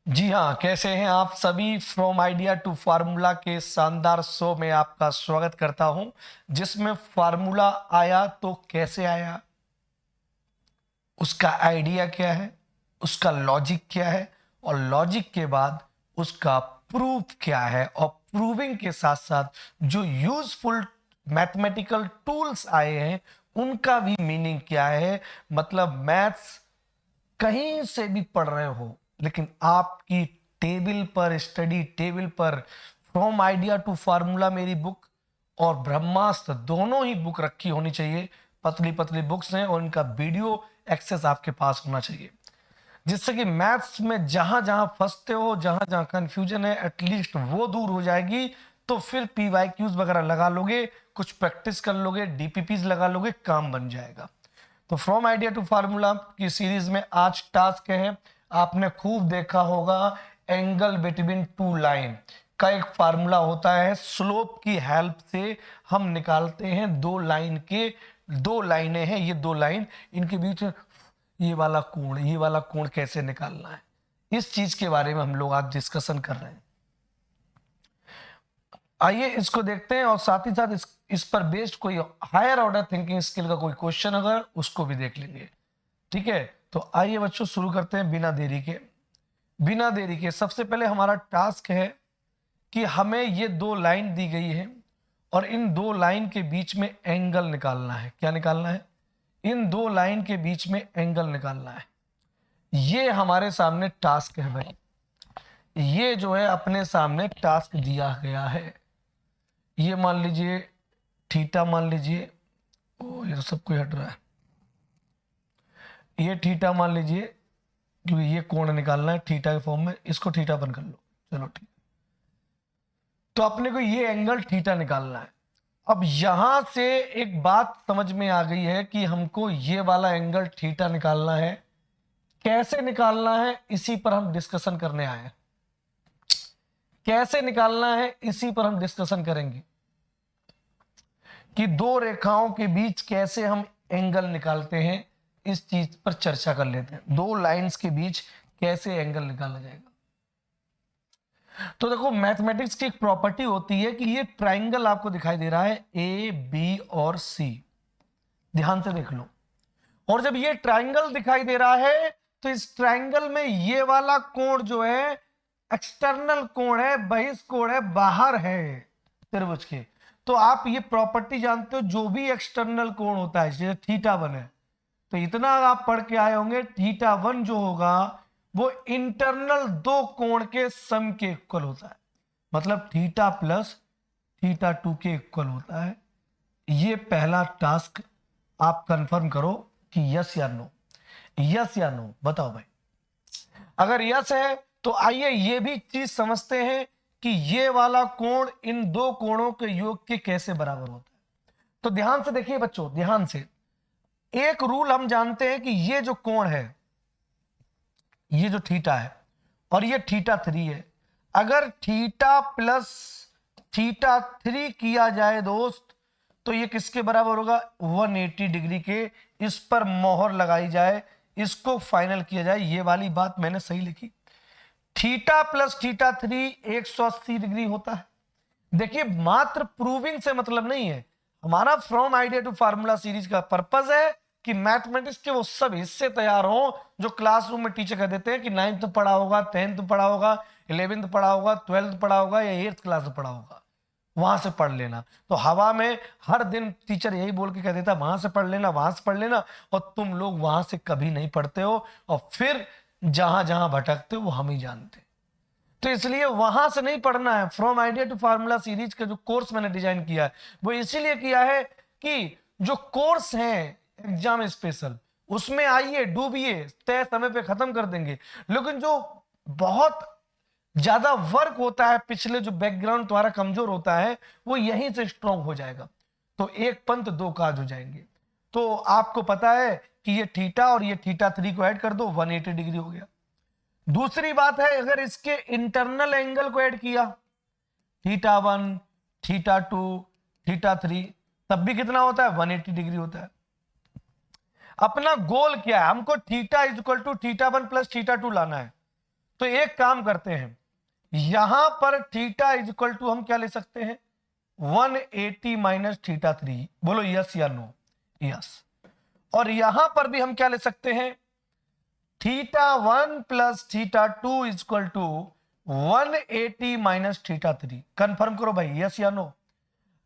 जी हाँ, कैसे हैं आप सभी। फ्रॉम आइडिया टू फार्मूला के शानदार शो में आपका स्वागत करता हूं, जिसमें फार्मूला आया तो कैसे आया, उसका आइडिया क्या है, उसका लॉजिक क्या है, और लॉजिक के बाद उसका प्रूफ क्या है, और प्रूविंग के साथ साथ जो यूजफुल मैथमेटिकल टूल्स आए हैं उनका भी मीनिंग क्या है। मतलब मैथ्स कहीं से भी पढ़ रहे हो, लेकिन आपकी टेबल पर, स्टडी टेबल पर फ्रॉम आइडिया टू फार्मूला मेरी बुक और ब्रह्मास्त्र दोनों ही बुक रखी होनी चाहिए। पतली पतली बुक्स हैं और इनका वीडियो एक्सेस आपके पास होना चाहिए, जिससे कि मैथ्स में जहां जहां फंसते हो, जहां जहां कंफ्यूजन है, एटलीस्ट वो दूर हो जाएगी। तो फिर पीवाईक्यूज वगैरह लगा लोगे, कुछ प्रैक्टिस कर लोगे, डीपीपीज लगा लोगे, काम बन जाएगा। तो फ्रॉम आइडिया टू फार्मूला की सीरीज में आज टास्क है, आपने खूब देखा होगा, एंगल बिटवीन टू लाइन का एक फार्मूला होता है। स्लोप की हेल्प से हम निकालते हैं दो लाइन के, दो लाइनें हैं, ये दो लाइन, इनके बीच ये वाला कोण कैसे निकालना है, इस चीज के बारे में हम लोग आज डिस्कशन कर रहे हैं। आइए इसको देखते हैं, और साथ ही साथ इस पर बेस्ड कोई हायर ऑर्डर थिंकिंग स्किल का कोई क्वेश्चन अगर, उसको भी देख लेंगे। ठीक है, तो आइए बच्चों शुरू करते हैं बिना देरी के। बिना देरी के सबसे पहले हमारा टास्क है कि हमें ये दो लाइन दी गई है और इन दो लाइन के बीच में एंगल निकालना है। क्या निकालना है? इन दो लाइन के बीच में एंगल निकालना है। ये हमारे सामने टास्क है भाई, ये जो है अपने सामने टास्क दिया गया है। ये मान लीजिए थीटा, मान लीजिए, ओ ये सब कोई हट रहा है, ये थीटा मान लीजिए, क्योंकि ये कोण निकालना है थीटा के फॉर्म में, इसको थीटा बन कर लो। चलो ठीक, तो अपने को ये एंगल थीटा निकालना है। अब यहां से एक बात समझ में आ गई है कि हमको ये वाला एंगल थीटा निकालना है। कैसे निकालना है इसी पर हम डिस्कशन करने आए हैं। कैसे निकालना है इसी पर हम डिस्कशन करेंगे कि दो रेखाओं के बीच कैसे हम एंगल निकालते हैं, इस चीज पर चर्चा कर लेते हैं। दो लाइंस के बीच कैसे एंगल निकाला जाएगा। तो देखो, मैथमेटिक्स की एक प्रॉपर्टी होती है कि ये ट्राइंगल आपको दिखाई दे रहा है, ए बी और सी, ध्यान से देख लो। और जब ये ट्राइंगल दिखाई दे रहा है तो इस ट्राइंगल में ये वाला कोण जो है एक्सटर्नल कोण है, बहिष्कोण है, बाहर है त्रिभुज के। तो आप ये प्रॉपर्टी जानते हो, जो भी एक्सटर्नल कोण होता है, जैसे थीटा वन है, तो इतना आप पढ़ के आए होंगे, थीटा वन जो होगा वो इंटरनल दो कोण के सम के इक्वल होता है। मतलब थीटा प्लस थीटा टू के इक्वल होता है। ये पहला टास्क आप कंफर्म करो कि यस या नो। यस या नो बताओ भाई। अगर यस है तो आइए ये भी चीज समझते हैं कि ये वाला कोण इन दो कोणों के योग के कैसे बराबर होता है। तो ध्यान से देखिए बच्चों, ध्यान से। एक रूल हम जानते हैं कि ये जो कोण है, ये जो थीटा है और ये थीटा थ्री है, अगर थीटा प्लस थीटा थ्री किया जाए दोस्त, तो ये किसके बराबर होगा? 180 डिग्री के। इस पर मोहर लगाई जाए, इसको फाइनल किया जाए। ये वाली बात मैंने सही लिखी, theta plus theta three 180 degree होता है। देखिए, मात्र प्रूविंग से मतलब नहीं है। हमारा from idea to formula series का पर्पस है कि मैथमेटिक्स के वो सब हिस्से तैयार हो जो क्लासरूम में टीचर कह देते हैं कि 9th पढ़ा होगा, 10th पढ़ा होगा, 11th पढ़ा होगा, 12th पढ़ा होगा या 8th क्लास में पढ़ा होगा, वहां से पढ़ लेना। तो हवा में हर दिन टीचर यही बोल के कह देता वहां से पढ़ लेना, वहां से पढ़ लेना, और तुम लोग वहां से कभी नहीं पढ़ते हो, और फिर जहां जहां भटकते हो वो हम ही जानते। तो इसलिए वहां से नहीं पढ़ना है। From idea to formula series का जो कोर्स मैंने डिजाइन किया है वो इसीलिए किया है कि जो कोर्स है एग्जाम स्पेशल, उसमें आइए, डूबिए, तय समय पे खत्म कर देंगे। लेकिन जो बहुत ज्यादा वर्क होता है, पिछले जो बैकग्राउंड तुम्हारा कमजोर होता है, वो यहीं से स्ट्रांग हो जाएगा। तो एक पंथ दो काज हो जाएंगे। तो आपको पता है कि ये थीटा और ये थीटा थ्री को ऐड कर दो, 180 डिग्री हो गया। दूसरी बात है, अगर इसके इंटरनल एंगल को ऐड किया, theta one, theta two, theta three, तब भी कितना होता है? 180 डिग्री होता है। अपना गोल क्या है? हमको theta is equal to theta one plus theta two लाना है। तो एक काम करते हैं, यहां पर थीटा इज इक्वल टू हम क्या ले सकते हैं 180 माइनस थीटा 3। बोलो यस या नो? यस। और यहां पर भी हम क्या ले सकते हैं theta 1 plus theta 2 is equal to 180 minus theta 3। Confirm करो भाई यस या नो?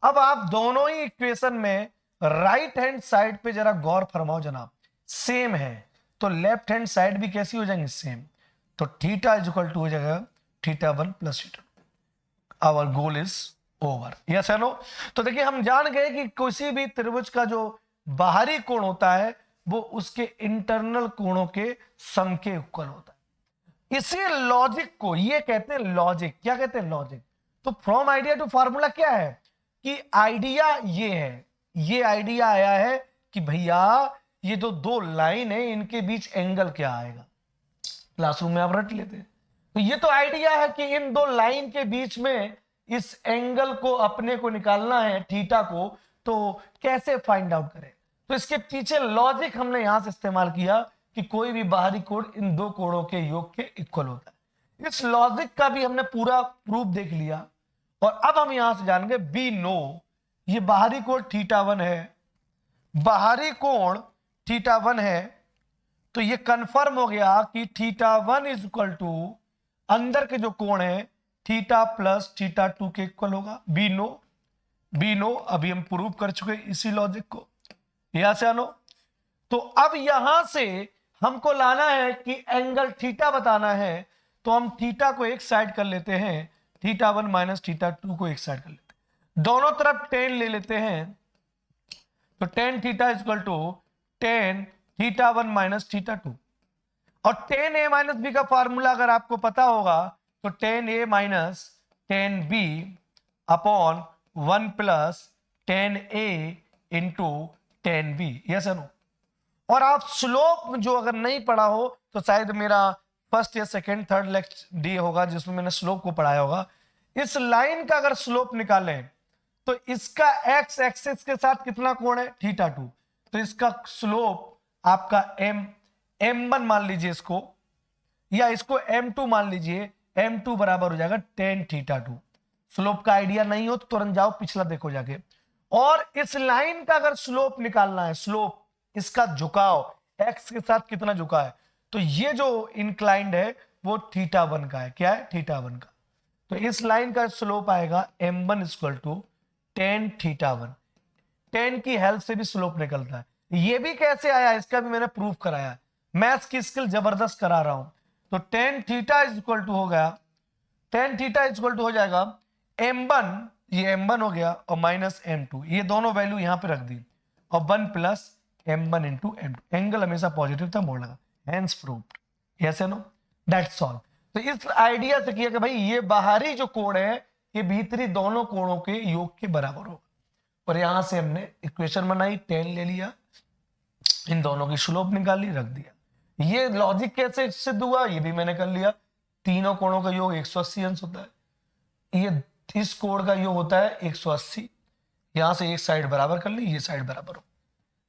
अब आप दोनों ही इक्वेशन में राइट हैंड साइड पे जरा गौर फरमाओ जनाब, सेम है तो लेफ्ट हैंड साइड भी कैसी हो जाएंगे सेम। तो थीटा इज इक्वल टू हो जाएगा theta 1 plus theta 2। Our goal is over. Yes है नो? तो देखिए हम जान गए कि किसी भी त्रिभुज का जो बाहरी कोण होता है वो उसके इंटरनल कोणों के सम के इक्वल होता है। इसी लॉजिक को ये कहते हैं लॉजिक। क्या कहते हैं? लॉजिक। तो फ्रॉम आइडिया टू फार्मूला क्या है कि आइडिया ये है, ये आइडिया आया है कि भैया ये जो दो लाइन है इनके बीच एंगल क्या आएगा। क्लासरूम में आप रट लेते हैं। तो ये तो आइडिया है कि इन दो लाइन के बीच में इस एंगल को अपने को निकालना है थीटा को, तो कैसे फाइंड आउट करें। तो इसके पीछे लॉजिक हमने यहां से इस्तेमाल किया कि कोई भी बाहरी कोण इन दो कोणों के योग के इक्वल होता है। इस लॉजिक का भी हमने पूरा प्रूफ देख लिया और अब हम यहां से जानेंगे बी नो ये बाहरी कोण थीटा 1 है, बाहरी कोण थीटा 1 है। तो ये कंफर्म हो गया कि थीटा 1 इज इक्वल टू अंदर के जो कोण है थीटा प्लस थीटा 2 के इक्वल होगा। बी नो अभी हम प्रूव कर चुके इसी लॉजिक को। यहां से आनो। तो अब यहां से हमको लाना है कि एंगल थीटा बताना है, तो हम थीटा को एक साइड कर लेते हैं, थीटा 1 माइनस थीटा 2 को एक साइड कर लेते हैं, दोनों तरफ टेन ले लेते हैं। तो tan theta equal to tan theta 1 minus theta 2। और टेन ए माइनस बी का फॉर्मूला अगर आपको पता होगा तो tan A minus tan B upon 1 plus tan A into tan B. Yes no? और आप स्लोप जो अगर नहीं पढ़ा हो तो शायद मेरा फर्स्ट या सेकंड थर्ड लेक्चर डे होगा जिसमें मैंने स्लोप को पढ़ाया होगा। इस लाइन का अगर स्लोप निकालें तो इसका एक्स एक्सिस के साथ कितना कोण है थीटा 2। तो इसका स्लोप आपका m1 मान लीजिए इसको, या इसको m2 मान लीजिए। m2 बराबर हो जाएगा टेन थीटा 2। स्लोप का आइडिया नहीं हो तो तुरंत जाओ पिछला देखो जाके। और इस लाइन का अगर स्लोप निकालना है, स्लोप इसका झुकाव x के साथ कितना झुका है, तो ये जो इंक्लाइंड है वो थीटा 1 का है। क्या है? थीटा 1 का। तो इस लाइन का स्लोप आएगा m1 equal to tan theta 1। Tan की हेल्प से भी स्लोप निकलता है। ये भी कैसे आया इसका भी मैंने प्रूफ कराया। मैथ्स की स्किल जबरदस्त करा रहा हूं। तो tan theta is equal to हो गया, tan theta is equal to हो जाएगा m1, ये m1 हो गया और माइनस m2, ये दोनों वैल्यू यहां पे रख दी और 1 plus m1 into m2। Angle हमेशा पॉजिटिव था, मोड़ लगा, hence proved. Yes no? That's all. तो इस आइडिया से किया कि भाई ये बाहरी जो कोण है ये भीतरी दोनों कोणों के योग के बराबर होगा। और यहां से हमने इक्वेशन बनाई, टेन ले लिया, इन दोनों की स्लोप निकाली, रख दिया। ये लॉजिक कैसे सिद्ध हुआ ये भी मैंने कर लिया। तीनों कोणों का योग 180 अंश होता है। ये इस कोण का योग होता है 180। यहां से एक साइड बराबर कर ली, ये साइड बराबर हो।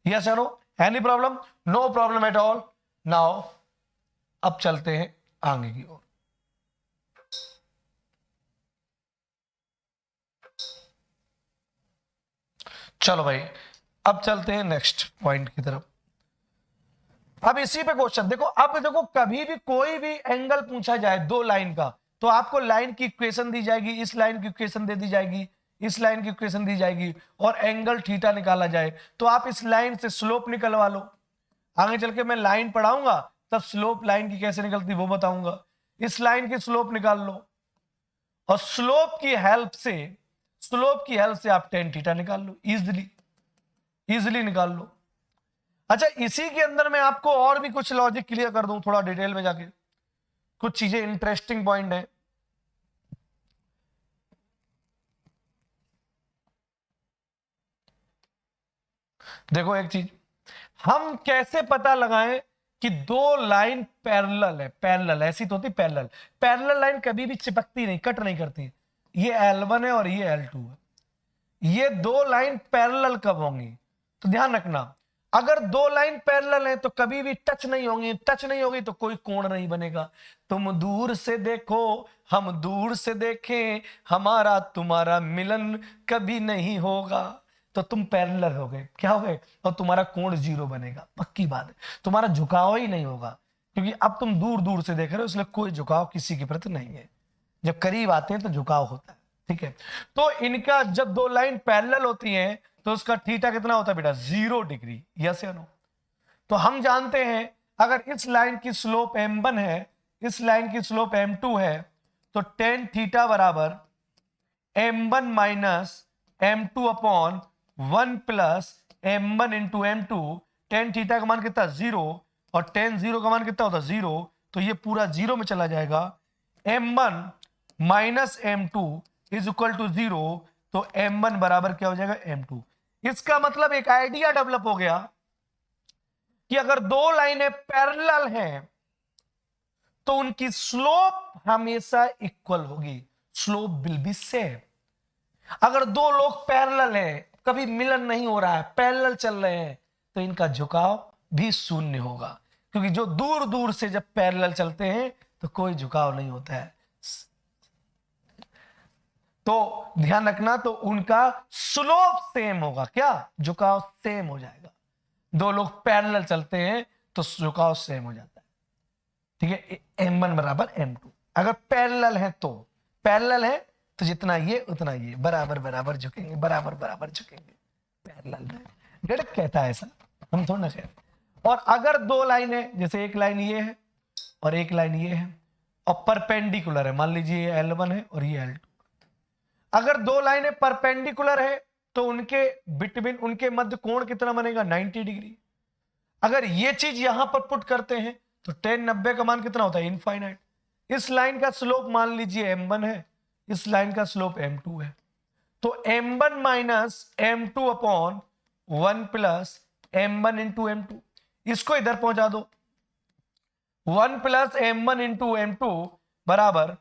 यस या no? Any problem? No problem at all. Now अब चलते हैं आगे की ओर। चलो भाई अब चलते हैं नेक्स्ट पॉइंट की तरफ। अब इसी पे क्वेश्चन देखो। अब देखो कभी भी कोई भी एंगल पूछा जाए दो लाइन का तो आपको लाइन की इक्वेशन दी जाएगी, इस लाइन की इक्वेशन दे दी जाएगी, इस लाइन की इक्वेशन दी जाएगी और एंगल थीटा निकाला जाए तो आप इस लाइन से स्लोप निकलवा लो। आगे चल के मैं लाइन पढ़ाऊंगा तब स्लोप लाइन की कैसे निकलती वो बताऊंगा। इस लाइन की स्लोप निकाल लो और स्लोप की हेल्प से आप टेन थीटा निकाल लो। इजिली निकाल लो। अच्छा इसी के अंदर मैं आपको और भी कुछ लॉजिक क्लियर कर दूं थोड़ा डिटेल में जाके, कुछ चीजें इंटरेस्टिंग पॉइंट है। देखो एक चीज, हम कैसे पता लगाएं कि दो लाइन पैरेलल है। पैरेलल ऐसी तो होती पैरेलल। पैरेलल लाइन कभी भी चिपकती नहीं, कट नहीं करती। ये L1 है और ये L2 है। ये दो लाइन पैरेलल कब होंगी तो ध्यान रखना, अगर दो लाइन पैरेलल हैं तो कभी भी टच नहीं होंगी, टच नहीं होगी तो कोई कोण नहीं बनेगा। तुम दूर से देखो हम दूर से देखें, हमारा तुम्हारा मिलन कभी नहीं होगा। तो तुम पैरेलल हो गए, क्या हो गए, और तुम्हारा कोण 0 बनेगा, पक्की बात है। तुम्हारा झुकाव ही नहीं होगा, क्योंकि अब तुम दूर दूर से देख रहे हो, इसलिए कोई झुकाव किसी के प्रति नहीं है। जब करीब आते हैं तो झुकाव होता है, ठीक है। तो इनका जब दो लाइन पैरेलल होती हैं तो उसका थीटा कितना होता है बेटा, 0 डिग्री, यस या नो। तो हम जानते हैं अगर इस लाइन की स्लोप m1 है, इस लाइन की स्लोप m2 है, तो टेन थीटा बराबर m1 minus m2 upon 1 plus m1 into m2। Tan theta का मान कितना, 0, और टेन 0 का मान कितना होता है, 0। तो ये पूरा 0 में चला जाएगा। m1 minus m2 is equal to 0, तो m1 बराबर क्या हो जाएगा, m2। इसका मतलब एक आइडिया डेवलप हो गया कि अगर दो लाइनें पैरेलल हैं तो उनकी स्लोप हमेशा इक्वल होगी, स्लोप विल बी सेम। अगर दो लोग पैरेलल हैं, कभी मिलन नहीं हो रहा है, पैरेलल चल रहे हैं, तो इनका झुकाव भी शून्य होगा, क्योंकि जो दूर दूर से जब पैरेलल चलते हैं तो कोई झुकाव नहीं होता है। तो ध्यान रखना, तो उनका स्लोप सेम होगा, क्या, झुकाव सेम हो जाएगा। दो लोग पैरेलल चलते हैं तो झुकाव सेम हो जाता है, ठीक है। m1 बराबर m2 अगर पैरेलल है तो, पैरेलल है तो जितना ये उतना ये, बराबर बराबर झुकेंगे, बराबर बराबर झुकेंगे, पैरेलल है। गणित कहता है ऐसा, हम थोड़ा ना कहते। और अगर दो लाइन है, जैसे एक लाइन ये है और एक लाइन ये है, और परपेंडिकुलर है, मान लीजिए ये L1 है और ये L2। अगर दो लाइनें परपेंडिकुलर है तो उनके बिटवीन, उनके मध्य कोण कितना बनेगा, 90 डिग्री। अगर ये चीज यहां पर पुट करते हैं तो टेन 90 का मान कितना होता है, इनफाइनाइट। इस लाइन का स्लोप मान लीजिए m1 है, इस लाइन का स्लोप m2 है, तो m1 minus m2 upon 1 plus m1 into m2। इसको इधर पहुंचा दो, 1 प्लस m1 इंटू m2 बराबर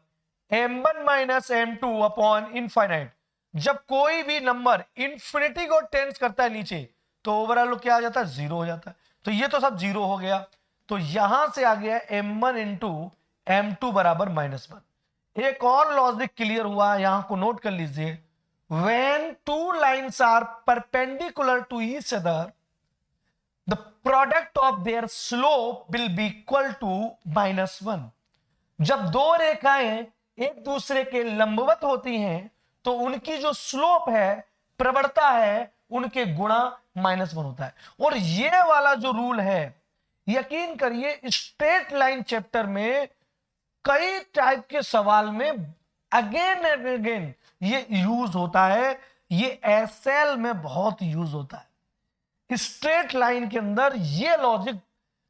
m1 minus m2 upon infinite. जब कोई भी नंबर इंफिनिटी को टेंस करता है नीचे, तो ओवरऑल क्या आ जाता है, 0 हो जाता है। तो ये तो सब 0 हो गया, तो यहां से आ गया m1 इंटू m2 बराबर -1। एक और लॉजिक क्लियर हुआ, यहां को नोट कर लीजिए। When two lines are perpendicular to each other, the product of their slope will be equal to -1। जब दो रेखाएं एक दूसरे के लंबवत होती हैं तो उनकी जो स्लोप है, प्रवणता है, उनके गुणा -1 होता है। और ये वाला जो रूल है, यकीन करिए स्ट्रेट लाइन चैप्टर में कई टाइप के सवाल में अगेन एंड अगेन ये यूज होता है। ये एसएल में बहुत यूज होता है। स्ट्रेट लाइन के अंदर ये लॉजिक,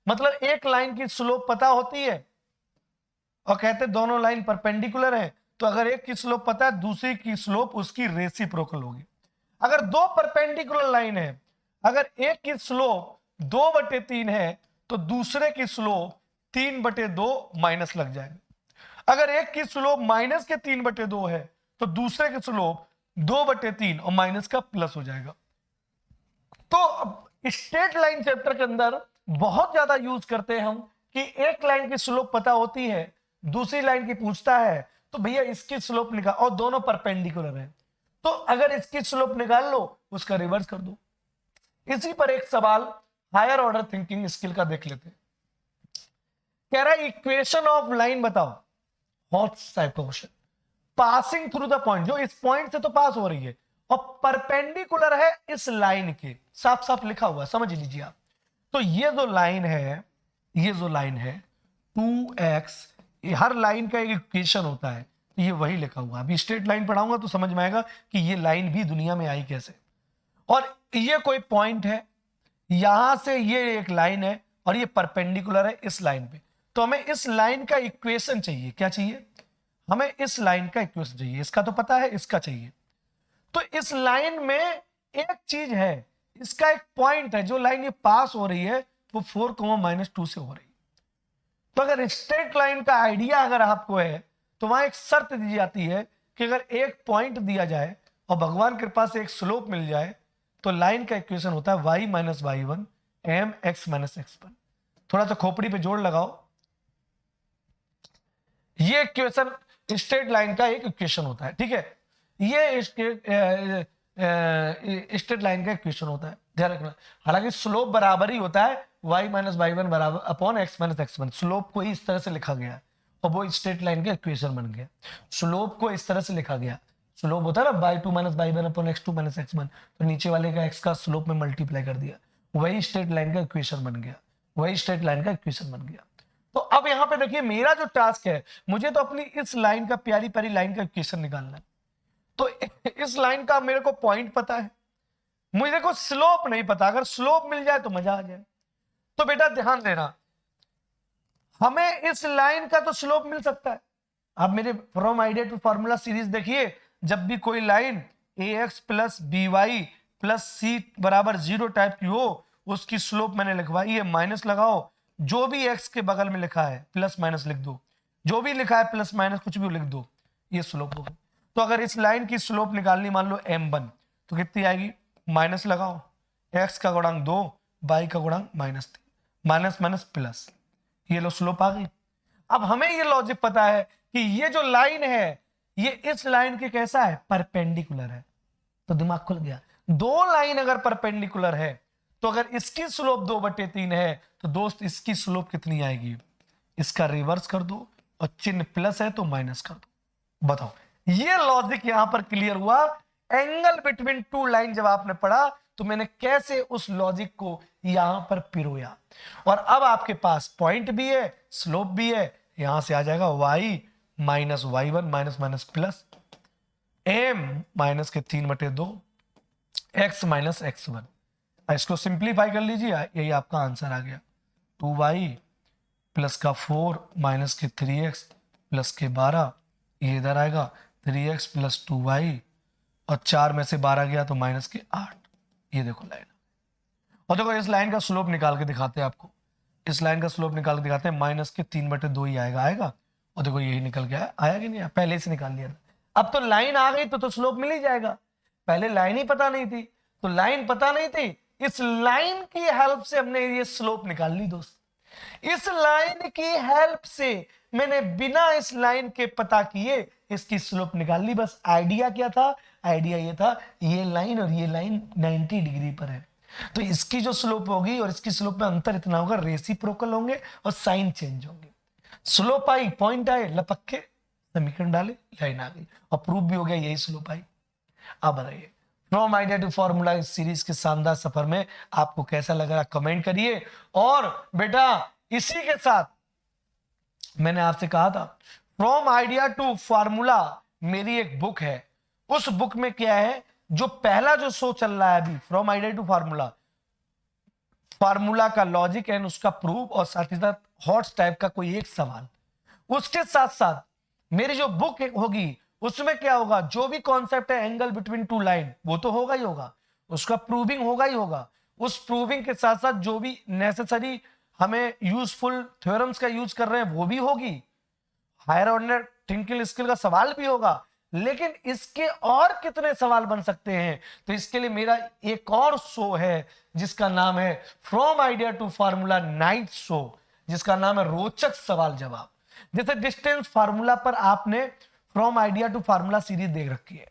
मतलब एक लाइन की स्लोप पता होती है और कहते दोनों लाइन परपेंडिकुलर है, तो अगर एक की स्लोप पता है, दूसरी की स्लोप उसकी रेसिप्रोकल होगी। अगर दो परपेंडिकुलर लाइन है, अगर एक की स्लोप 2/3 है तो दूसरे की स्लोप 3/2 माइनस लग जाएगा। अगर एक की स्लोप माइनस के 3/2 है तो दूसरे की स्लोप 2/3 और माइनस का प्लस हो जाएगा। तो स्ट्रेट लाइन चैप्टर के अंदर बहुत ज्यादा यूज करते हैं हम कि एक लाइन की स्लोप पता होती है, दूसरी लाइन की पूछता है तो भैया इसकी स्लोप निकाल, और दोनों परपेंडिकुलर है, तो अगर इसकी स्लोप निकाल लो उसका रिवर्स कर दो। इसी पर एक सवाल हायर ऑर्डर थिंकिंग स्किल का देख लेते हैं। कह रहा है इक्वेशन ऑफ लाइन बताओ, हॉट टाइप का question. Passing through the point, जो इस पॉइंट से तो पास हो रही है और परपेंडिकुलर है इस लाइन के, साफ साफ लिखा हुआ है, समझ लीजिए आप। तो ये जो लाइन है, ये जो लाइन है 2x, हर लाइन का एक इक्वेशन होता है, ये वही लिखा हुआ है। अभी स्ट्रेट लाइन पढ़ाऊंगा तो समझ में आएगा कि ये लाइन भी दुनिया में आई कैसे। और ये कोई पॉइंट है, यहां से ये एक लाइन है और ये परपेंडिकुलर है इस लाइन पे, तो हमें इस लाइन का इक्वेशन चाहिए। क्या चाहिए, हमें इस लाइन का इक्वेशन चाहिए। इसका तो पता है, इसका चाहिए। तो इस लाइन में एक चीज है, इसका एक पॉइंट है, जो लाइन ये पास हो रही है वो 4,-2 से हो रही है। तो अगर स्ट्रेट लाइन का आइडिया अगर आपको है तो वहां एक शर्त दी जाती है कि अगर एक पॉइंट दिया जाए और भगवान कृपा से एक स्लोप मिल जाए तो लाइन का इक्वेशन होता है y - y1 m x minus x one. थोड़ा सा खोपड़ी पे जोड़ लगाओ। ये इक्वेशन स्ट्रेट लाइन का एक इक्वेशन होता है, ठीक है। ये स्ट्रेट लाइन का इक्वेशन होता है, ध्यान रखना। हालांकि स्लोप बराबर ही होता है y माइनस वाई वन बराबर अपॉन एक्स माइनस एक्स1। स्लोप को इस तरह से लिखा गया और वो स्ट्रेट लाइन का इक्वेशन बन गया। स्लोप को इस तरह से लिखा गया, स्लोप होता है ना y2 minus y one upon x2 minus x1, तो नीचे वाले का x का स्लोप में मल्टीप्लाई कर दिया, वही स्ट्रेट लाइन का इक्वेशन बन गया, वही स्ट्रेट लाइन का इक्वेशन बन गया। तो अब यहां पे देखिए मेरा जो टास्क है, मुझे तो अपनी इस लाइन का, प्यारी प्यारी लाइन का इक्वेशन निकालना है। तो इस लाइन का मेरे को पॉइंट पता है, मुझे को स्लोप नहीं पता। अगर स्लोप मिल जाए तो मजा आ जाए। तो बेटा ध्यान देना, हमें इस लाइन का तो स्लोप मिल सकता है। आप मेरे from idea to formula series देखिए, जब भी कोई line a x plus b y plus c बराबर 0 टाइप की हो, उसकी स्लोप मैंने लिखवाई है, माइनस लगाओ। जो भी एक्स के बगल में लिखा है प्लस माइनस लिख दो, जो भी लिखा है प्लस माइनस कुछ भी लिख दो, ये स्लोप होगी। तो अगर इस लाइन की स्लोप निकालनी मान लो m1, तो कितनी आएगी, माइनस लगाओ, x का गुणांक 2, y का गुणांक -3, माइनस माइनस प्लस, ये लो स्लोप आ गई। अब हमें ये लॉजिक पता है कि ये जो लाइन है ये इस लाइन के कैसा है, परपेंडिकुलर है। तो दिमाग खुल गया। दो लाइन अगर परपेंडिकुलर है तो अगर इसकी स्लोप 2/3 है तो दोस्त इसकी स्लोप कितनी आएगी, इसका रिवर्स कर दो और चिन्ह प्लस है तो माइनस कर दो। बताओ, ये लॉजिक यहां पर क्लियर हुआ। एंगल बिटवीन टू लाइन जब आपने पढ़ा तो मैंने कैसे उस लॉजिक को यहां पर पिरोया, और अब आपके पास पॉइंट भी है, स्लोप भी है। यहां से आ जाएगा y minus y one minus minus plus m minus के 3/2 x माइनस x1। इसको सिंप्लीफाई कर लीजिए, यही आपका आंसर आ गया। 2y प्लस का 4 माइनस के 3x प्लस के 12, ये इधर आएगा 3x प्लस 2y, और 4 में से 12 गया तो माइनस के 8। ये देखो लाइन। और देखो इस लाइन का स्लोप निकाल के दिखाते हैं आपको, इस लाइन का स्लोप निकाल के दिखाते हैं, माइनस के 3/2 ही आएगा। और देखो यही निकल गया, आया कि नहीं, पहले से निकाल लिया। अब तो लाइन आ गई तो स्लोप मिल ही जाएगा। पहले लाइन ही पता नहीं थी, तो लाइन पता नहीं थी, इस लाइन की हेल्प से हमने ये स्लोप निकाल ली दोस्त। इस लाइन की हेल्प से मैंने बिना इस लाइन के पता किए इसकी स्लोप निकाल ली। बस आइडिया क्या था, आइडिया ये था, ये लाइन और ये लाइन 90 डिग्री पर है, तो इसकी जो स्लोप होगी और इसकी स्लोप में अंतर इतना होगा, रेसिप्रोकल होंगे और साइन चेंज होंगे। स्लोप आई, पॉइंट आए, लपक के समीकरण डाले, लाइन आ गई, और प्रूफ भी हो गया, यही स्लोप आई। अब बताइए फ्रॉम आइडिया टू फॉर्मूला इस सीरीज के शानदार सफर में आपको कैसा लग रहा, कमेंट करिए। और बेटा इसी के साथ मैंने आपसे कहा था फ्रॉम आइडिया टू फॉर्मूला मेरी एक बुक है, उस बुक में क्या है, जो पहला जो शो चल रहा है अभी, from idea to formula, formula का लॉजिक एंड उसका प्रूफ, और साथ ही साथ हॉट्स टाइप का कोई एक सवाल। उसके साथ साथ मेरी जो बुक होगी उसमें क्या होगा, जो भी कॉन्सेप्ट है एंगल बिटवीन टू लाइन वो तो होगा ही होगा, उसका प्रूविंग होगा ही होगा। उस प्रूविंग के साथ साथ जो भी नेसेसरी हमें यूजफुल थ्योरम्स का यूज कर रहे हैं वो भी होगी, हायर ऑर्डर थिंकिंग स्किल का सवाल भी होगा। लेकिन इसके और कितने सवाल बन सकते हैं, तो इसके लिए मेरा एक और शो है जिसका नाम है from idea to formula night show, जिसका नाम है रोचक सवाल जवाब। जैसे डिस्टेंस फार्मूला पर आपने from idea to formula series देख रखी है,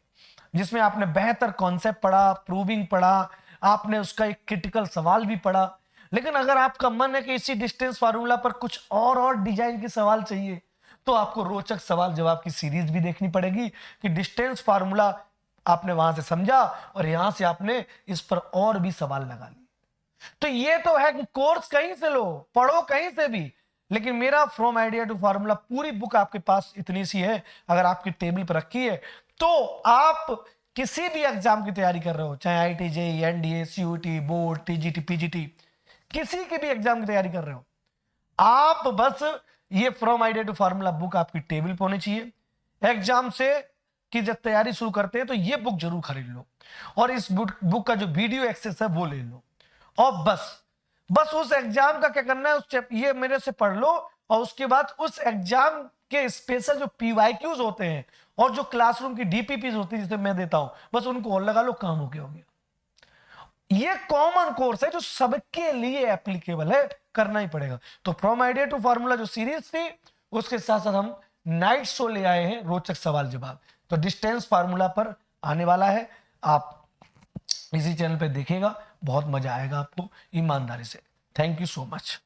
जिसमें आपने बेहतर कॉन्सेप्ट पढ़ा, प्रूविंग पढ़ा, आपने उसका एक क्रिटिकल सवाल भी पढ़ा। लेकिन अगर आपका मन है कि इसी डिस्टेंस फार्मूला पर कुछ और डिजाइन के सवाल चाहिए, तो आपको रोचक सवाल जवाब की सीरीज भी देखनी पड़ेगी कि डिस्टेंस फार्मूला आपने वहां से समझा और यहां से आपने इस पर और भी सवाल लगा लिए। तो ये तो है कि कोर्स कहीं से लो, पढ़ो कहीं से भी, लेकिन मेरा फ्रॉम आइडिया टू फार्मूला पूरी बुक आपके पास इतनी सी है, अगर आपकी टेबल पर रखी है, तो आप किसी भी एग्जाम की तैयारी कर रहे हो, चाहे IT, JEE, NDA, CUET, board, TGT, PGT, किसी के भी एग्जाम की तैयारी कर रहे हो, आप बस ये from idea to formula book आपकी टेबल पर होनी चाहिए। एग्जाम से की जब तैयारी शुरू करते हैं तो ये बुक जरूर खरीद लो, और इस बुक का जो वीडियो एक्सेस है वो ले लो, और बस उस एग्जाम का क्या करना है, उस ये मेरे से पढ़ लो, और उसके बाद उस एग्जाम के स्पेशल जो पीवाईक्यूज होते हैं और जो क्लासरूम की डीपीपीज होती है जिसे मैं देता हूं, बस उनको और लगा लो, काम हो गया। ये कॉमन कोर्स है जो सबके लिए एप्लीकेबल है, करना ही पड़ेगा। तो फ्रॉम आइडिया टू फार्मूला जो सीरीज थी, उसके साथ साथ हम नाइट शो ले आए हैं, रोचक सवाल जवाब। तो डिस्टेंस फार्मूला पर आने वाला है, आप इसी चैनल पे देखिएगा, बहुत मजा आएगा आपको ईमानदारी से। Thank you so much.